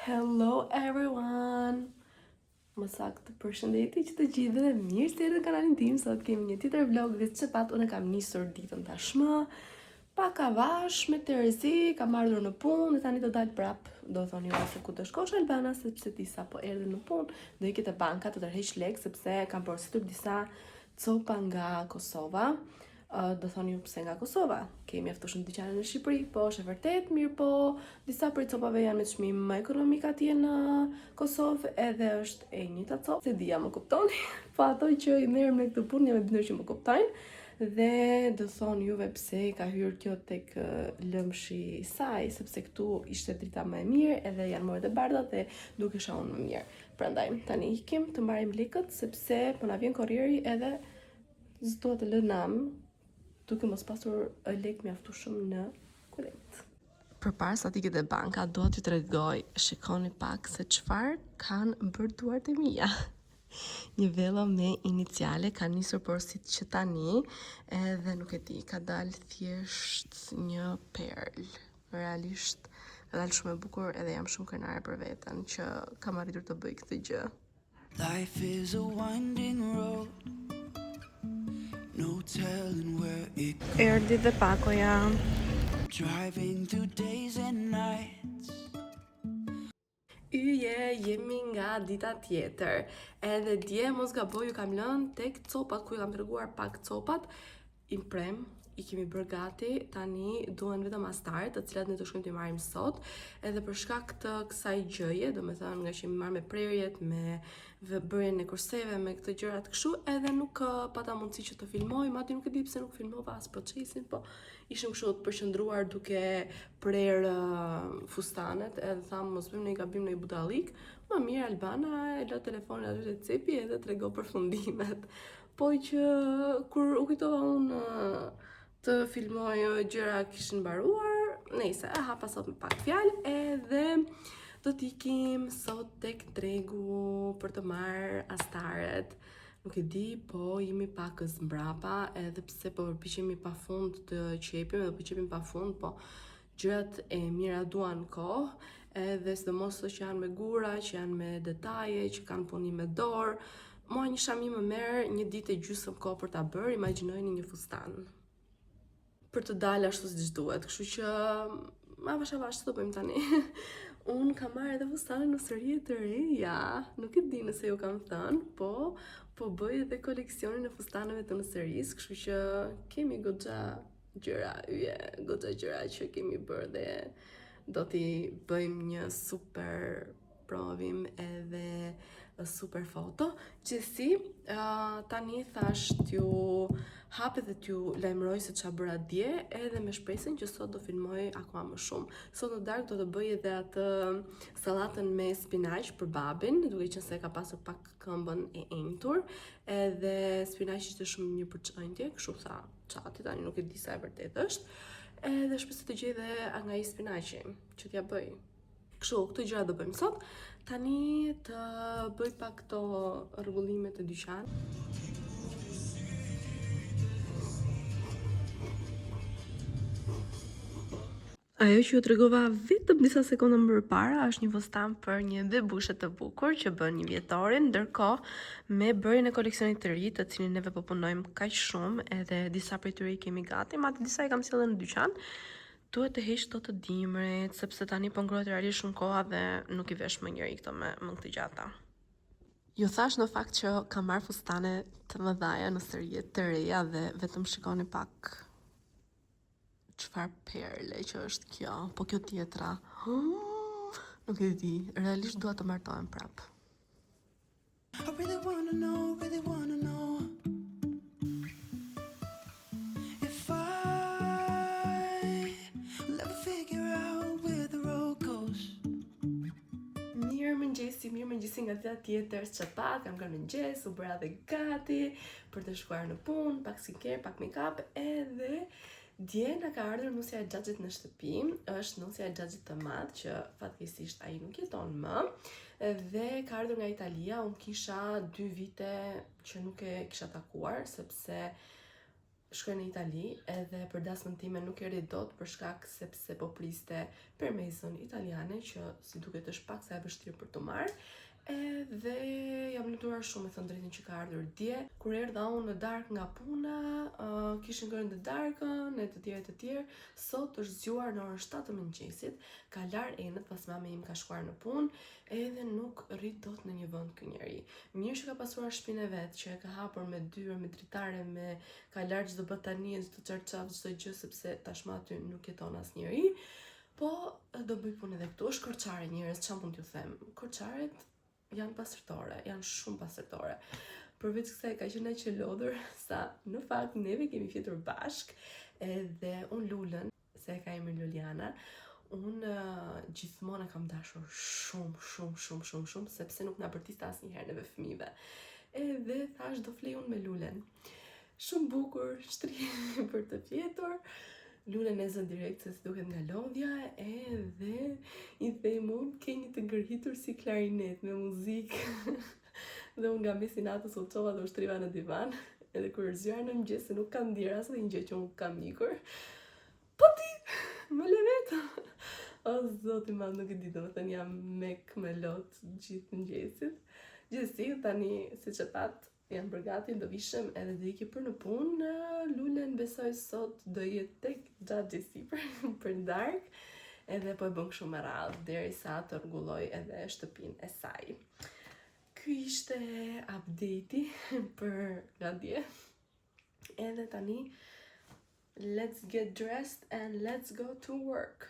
Hello everyone! Më saktë përshëndetje që të gjithëve dhe mirë se erdhët në kanalin tim. Sot kemi një tjetër vlog dhe që pat unë kam nisur ditën tashmë. Pak avash me Terezi, kam ardhur në punë dhe tani do dal prap. Do thoni ju se ku të shkosh Albana sepse disa po erdhën në punë. Do ikë te banka të tërheq lekë sepse kam porositur disa copa nga Kosova. Do thoni ju pse nga Kosova. Kemi mjaftuar shumë dyqane në Shqipëri, po është e vërtet, mirë po disa prej copave janë me çmim më ekonomik atje në Kosovë, edhe është e njëjta copë. Se dia më kuptoni, po ato që i merrem në këtë punë jam e bindur që më kuptojnë. Dhe do thonë juve pse ka hyrë kjo tek lëmshi i saj, sepse këtu ishte drita më e mirë, edhe janë morët e bardha dhe dukesha unë më mirë. Prandaj tani ikim të marrim lekët sepse po na vjen korrieri edhe s'dua të lë nam duke mos pasur lek mjaftueshëm në kurrent. Përpara sa t'i këtë banka, do t'ju tregoj, shikoni pak se çfarë kanë bërë duart e mia. Një vello me iniciale ka nisur porosit që tani, edhe nuk e di, ka dalë thjesht një perl. Realisht ka dalë shumë e bukur edhe jam shumë krenare për veten që kam arritur të bëj këtë gjë. Life is a winding road. No telling where it goes. Erdhi dhe pakoja. Driving through days and nights. Jemi nga dita tjetër. Edhe dje mos gaboj ju kam lënë tek copat ku ju kam treguar pak copat. Imprem, i kemi bërë gati, tani duhen vetëm astarët, të cilat ne do shkojmë t'i marrim sot, edhe për shkak të kësaj gjëje, domethënë nga që jemi marrë me prerjet, me bërjen e kurseve, me këtë gjërat kështu, edhe nuk pata mundësi që të filmoj, madje nuk e di pse nuk filmova as procesin, po ishim kështu të përqendruar duke prerë fustanet, edhe tham mos bëjmë një gabim në i budallik. Më mirë Albana e lë telefonin aty te cepi edhe trego përfundimet. Po që kur u kujtova unë të filmoj gjëra kishin mbaruar, nejse, e hapa sot me pak fjalë edhe do t'ikim sot tek tregu për të marrë astarët. Nuk e di, po jemi pak mbrapa, edhe pse po përpiqemi pafund të qepim, edhe po qepim pafund, po gjërat e mira duan kohë, edhe sidomos ato që janë me gura, që janë me detaje, që kanë punim me dorë. Mua një shami më merr një ditë e gjysmë kohë për ta bërë, imagjinojeni një fustan. Për të dalë ashtu siç duhet, kështu që avash ç'do bëjmë tani. Unë kam marrë edhe fustane në sëri të reja, nuk e di nëse ju kam thënë, po bëj edhe koleksionin e fustaneve të nësërisë, kështu që kemi goxha gjëra që kemi bërë dhe do t'i bëjmë një super provim edhe super foto. Gjithsesi, tani thash t'ju hap edhe t'ju lajmëroj se ç'a bëra dje, edhe me shpresën që sot do filmoj akoma më shumë. Sot në darkë do të bëj edhe atë sallatën me spinaq për babin, duke qenë se ka pasur pak këmbën e enjtur, edhe spinaqi ishte shumë mirë për çëndje, kështu tha çati, tani nuk e di sa e vërtet është. Edhe shpresoj të gjej edhe nga i spinaqi që t'ja bëj. Kështu, këto gjëra do bëjmë sot. Tani të bëj pak këto rregullime të dyqan. Ajo që ju tregova vetëm disa sekonda më përpara është një fustan për një bebushe të bukur që bën një vjetorin, ndërkohë me bërjen e koleksionit të ri, të cilin neve po punojmë kaq shumë, edhe disa prej tyre i kemi gati, madje disa i kam sjellë në dyqan. Duhet të heq të dimrit, sepse tani po ngrohet realisht shumë koha dhe nuk i vesh më njëri këto me këtë gjata. Ju thash në fakt që kam marrë fustane të mëdhaja në sëriet të reja dhe vetëm shikoni pak çfarë perle që është kjo, po kjo tjetra. Nuk e di, realisht dua të martohem prap. I really wanna know if I will ever figure out where the road goes. Mirëmëngjesi nga dita tjetër, çfarë kam kërë mëngjes, u bëra dhe gati për të shkuar në punë, pak skincare, pak make-up, edhe dje na ka ardhur nusja e Xhaxhit në shtëpi, është nusja e Xhaxhit të madh që fatkeqësisht ai nuk jeton më, dhe ka ardhur nga Italia. Unë kisha 2 vite që nuk e kisha takuar sepse shkoj në Itali edhe për dasmën time nuk erdhi dot për shkak sepse po priste permeson italiane që si duket është pak sa e vështirë për të marrë. Edhe jam lutuar shumë me thënë drejtën që ka ardhur dje. Kur erdha unë në darkë nga puna, kishin kërën të darkën e të tjerë. Sot është zgjuar në orën 7 të mëngjesit, ka lar enët pas mame im ka shkuar në punë, edhe nuk rrit dot në një vend ky njeri. Mirë që ka pasuar shtëpinë e vet, që e ka hapur me dyrë, me dritare, me ka lar çdo batanie, çdo çarçaf, çdo gjë sepse tashmë aty nuk jeton asnjëri. Po do bëj punë edhe këtu. Është Korçare njerëz, çfarë mund t'ju them? Korçaret janë pasërtore, janë shumë pasërtore. Përveç kësaj ka qenë aq e lodhur sa në fakt neve kemi fjetur bashk edhe unë Lulën, se e ka emrin Luliana, unë gjithmonë e kam dashur shumë sepse nuk na bërtiste asnjëherë neve fëmijëve. Edhe thash do flej unë me Lulën. Shumë bukur, shtri për të fjetur. Lulën e zën direkt se si duket nga lodhja edhe i them unë ke një të ngërhitur si klarinet me muzikë. Dhe unë nga mesi natës u çova dhe u shtriva në divan. Edhe kur zgjuar në mëngjes se nuk kam ndier as një gjë që unë kam ikur. Po ti, më le vetë. O zoti madh, nuk e di, domethënë jam mek me lot gjithë mëngjesit. Gjithsesi tani siç e pat janë përgati, do vishem edhe do iki për në punë. Lulën besoj sot do jetë tek xhaxhi sipër për darkë. Edhe po e bën kështu me radhë derisa të rregulloj edhe shtëpinë e saj. Ky ishte update-i për nga dje. Edhe tani let's get dressed and let's go to work.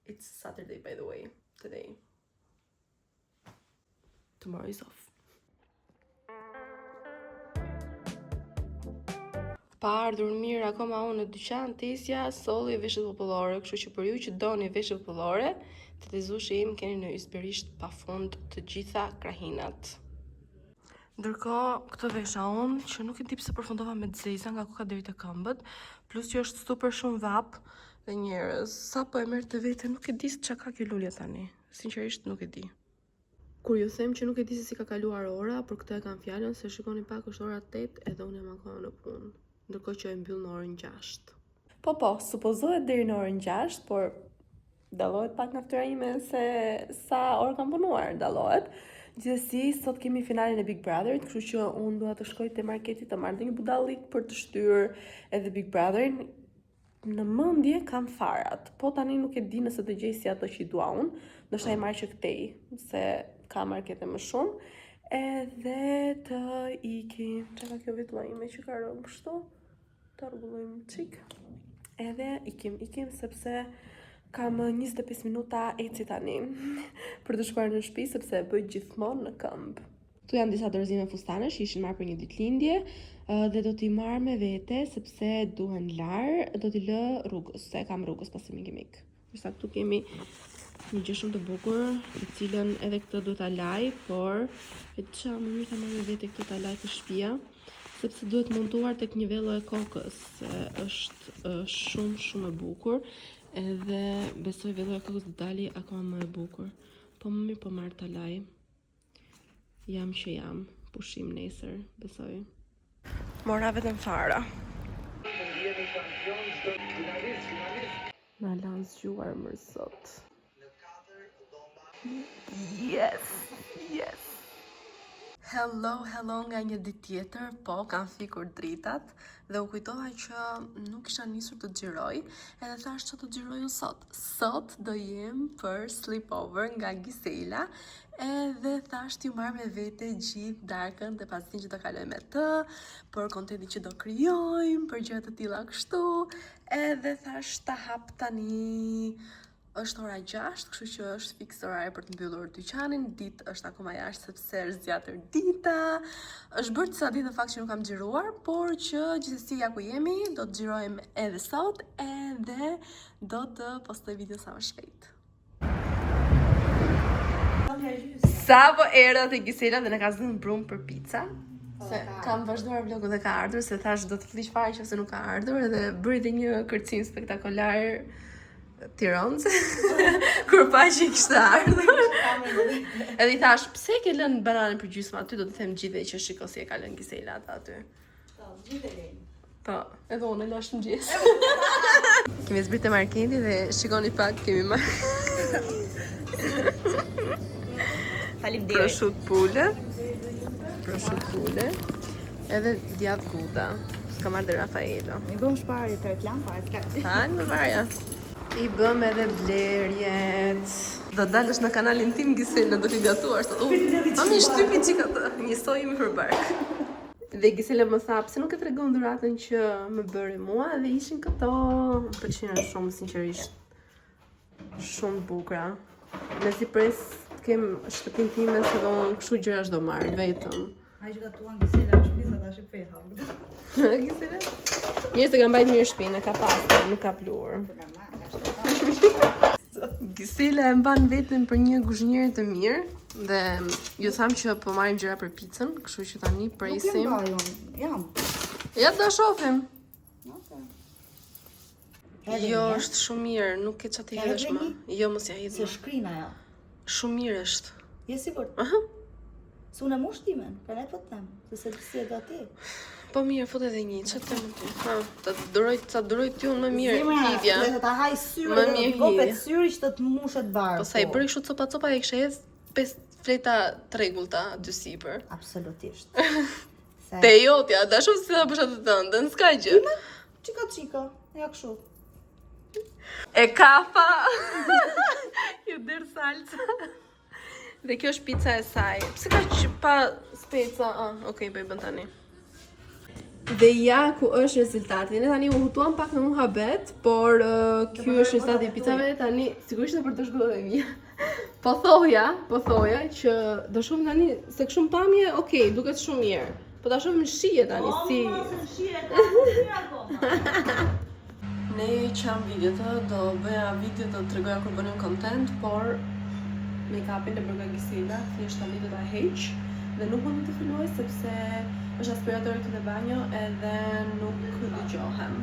It's Saturday by the way, today. Tomorrow is off. Pa ardhur mirë akoma unë në dyqan Tesja, solli veshët popullore, kështu që për ju që doni veshët popullore, të tezushi im keni në ysberisht pafund të gjitha krahinat. Ndërkohë, këtë vesha unë, që nuk e di pse përfundova me zeza nga koka deri te këmbët, plus që është super shumë vap dhe njerëz, sa po e merr të vete, nuk e di se çka ka kjo lulja tani. Sinqerisht nuk e di. Kur ju them që nuk e di se si ka kaluar ora, për këtë e kam fjalën se shikoni pak është ora 8 edhe unë jam akoma në punë. Ndërkohë që e mbyll në orën 6. Po, supozohet deri në orën 6, por dallohet pak nga fytyra ime se sa orë kam punuar, dallohet. Gjithsesi, sot kemi finalen e Big Brotherit, kështu që unë dua të shkoj te marketi të marr një budallik për të shtyr edhe Big Brotherin. Në mendje kam farat, po tani nuk e di nëse të gjej si ato që i dua unë, ndoshta i marr që këtej, se ka markete më shumë. Edhe të ikim, që ka kjo vitla ime që ka rëmë kështu, të rregullojmë çik. Edhe ikim sepse kam 25 minuta eci tani për të shkuar në shtëpi sepse e bëj gjithmonë në këmbë. Këtu janë disa dorëzime fustanesh që ishin marrë për një ditëlindje dhe do t'i marr me vete sepse duhen lar, do t'i lë rrugës, se kam rrugës pas mikimik. Përsa këtu kemi një gjë shumë të bukur, të cilën edhe këtë duhet ta laj, por e çam më mirë ta marr me vete këtë ta laj të shtëpia, sepse duhet montuar tek një vello e kokës, se është shumë e bukur, edhe besoj vello e kokës do dali akoma më e bukur. Po më mirë po marr ta laj. Jam që jam, pushim nesër, besoj. Mora vetëm fara. Na lanë zgjuar mërë sot. Yes. Hello nga një ditë tjetër, po kam fikur dritat dhe u kujtova që nuk isha nisur të xhiroj, edhe thash që të xhiroj unë sot. Sot do jem për sleepover nga Gisela, edhe thash t'ju marr me vete gjithë darkën dhe pastaj që do kaloj me të, për kontentin që do krijojmë, për gjëra të tilla kështu, edhe thash ta hap tani. Është ora 6, kështu që është fiks orari për të mbyllur dyqanin. Ditë është akoma jashtë sepse është zgjatër dita. Është bërë disa ditë në fakt që nuk kam xhiruar, por që gjithsesi ja ku jemi, do të xhirojmë edhe sot, edhe do të postoj video sa më shpejt. Sa po erdha te Gisela dhe na ka zënë brum për pica. Se kam vazhduar vlogun dhe ka ardhur, se thash do të flish fare nëse nuk ka ardhur, edhe bëri dhe një kërcim spektakolar Tiranës, kur pa që i kishte ardhur. Edhe i thash, pse ke lënë bananën për gjysmë aty, do të them gjithve që shiko si e ka lënë Gisela aty. Po, edhe unë e lash mëngjes. Kemi zbrit te marketi dhe shikoni pak kemi marrë prosciutto pule, edhe djath Guda. Ska marrë dhe Rafaelo. I bëm shparje të reklam, Hajnë më varja. I bëm edhe blerjet. Do dalësh në kanalin tim Gisela, do t'i gatuar. Mami, shtypi qika të, njësoj imi për bark. Dhe Gisela më tha, pse nuk e tregon dhuratën që më bëri mua dhe ishin këto. Më pëlqejnë shumë sinqerisht. Shumë bukura. Në si pres kem shtëpinë time se do kështu gjëra do marr vetëm. Ai që gatuan Gisela në shtëpi sa tash e peha. Gisela? Njerëzit e kanë mbajtur mirë shtëpinë, ka pastër, nuk ka pluhur. Gisela e mban veten për një kuzhiniere të mirë dhe ju tham që po marrim gjëra për picën, kështu që tani presim. Jam. Ja do shohim. Edhe Jo, një. është shumë mirë, nuk e çati Edhe hedhësh më. një? Jo, mos ja Se hidh. shkrin ajo. Shumë mirë është. Je sigurt? Aha. Se unë e mush timen, për ne po të them, se si e gati. Po mirë, fut edhe një, çfarë të them ti? Ha, ta duroj ti unë më mirë hidhja. Le ta haj syri, Më dhe mirë të kopet hidhje. syri që të mushet barku. Po sa i bëri kështu copa e kishe hedh 5 fleta rregullta dy sipër. Absolutisht. Te jotja, da shumë si ta bësh atë tëndën, s'ka gjë. Çika, ja kështu. E kafa. Ju der salca. Dhe kjo është pica e saj. Pse ka pa speca? Okej, bëj bën tani. Dhe ja ku është rezultati. Ne tani u hutuam pak në muhabet, por ky është rezultati i picave. Tani sigurisht e për të shkuar e mia. Po thoja që do shohim tani se kështu pamje, okay, duket shumë mirë. Po ta shohim shije tani si. Ne qam video do bëja video të tregoja kur bënim content, por make-upin e bërga Gisela, thjesht tani do ta heq dhe nuk mund të filmoj sepse është aspiratori këtu në banjo edhe nuk dëgjohem.